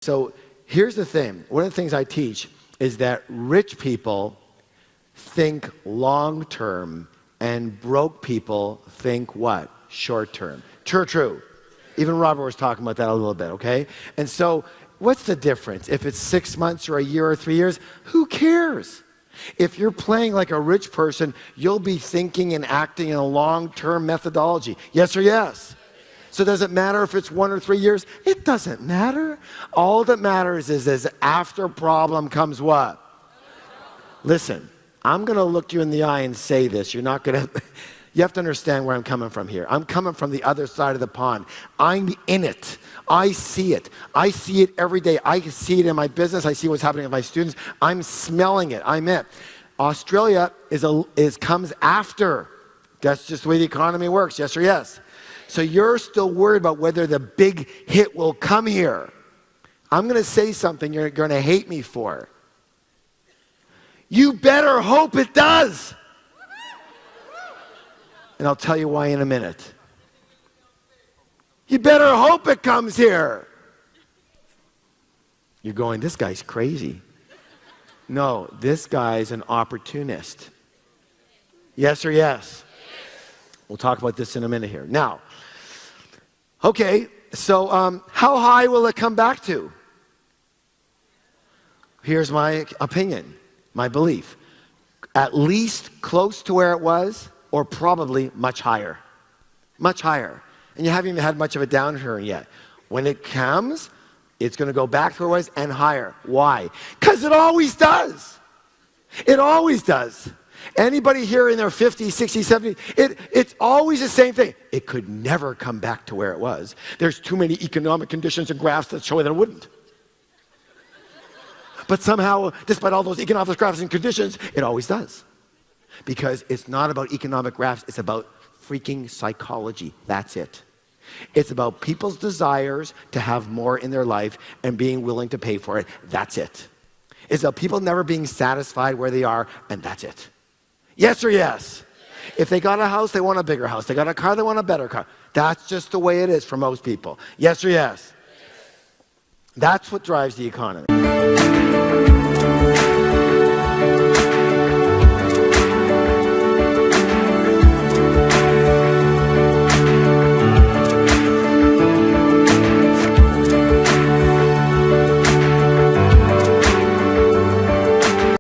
So here's the thing. One of the things I teach is that rich people think long-term and broke people think what? Short-term. True. Even Robert was talking about that a little bit, okay? And so what's the difference? If it's 6 months or a year or 3 years, who cares? If you're playing like a rich person, you'll be thinking and acting in a long-term methodology. Yes or yes? So does it matter if it's 1 or 3 years? It doesn't matter. All that matters is after problem comes what? Listen, I'm going to look you in the eye and say this. You're not going to... You have to understand where I'm coming from here. I'm coming from the other side of the pond. I'm in it. I see it. I see it every day. I see it in my business. I see what's happening with my students. I'm smelling it. I'm it. Australia comes after. That's just the way the economy works. Yes or yes? So you're still worried about whether the big hit will come here. I'm going to say something you're going to hate me for. You better hope it does. And I'll tell you why in a minute. You better hope it comes here. You're going, this guy's crazy. No, this guy's an opportunist. Yes or yes? We'll talk about this in a minute here. Now, okay, so how high will it come back to? Here's my opinion, my belief. At least close to where it was, or probably much higher. Much higher. And you haven't even had much of a downturn yet. When it comes, it's going to go back to where it was and higher. Why? Because it always does. It always does. Anybody here in their 50s, 60s, 70s, it's always the same thing. It could never come back to where it was. There's too many economic conditions and graphs that show that it wouldn't. But somehow, despite all those economic graphs and conditions, it always does. Because it's not about economic graphs, it's about freaking psychology. That's it. It's about people's desires to have more in their life and being willing to pay for it. That's it. It's about people never being satisfied where they are, and that's it. Yes or yes? If they got a house, they want a bigger house. They got a car, they want a better car. That's just the way it is for most people. Yes or yes? That's what drives the economy.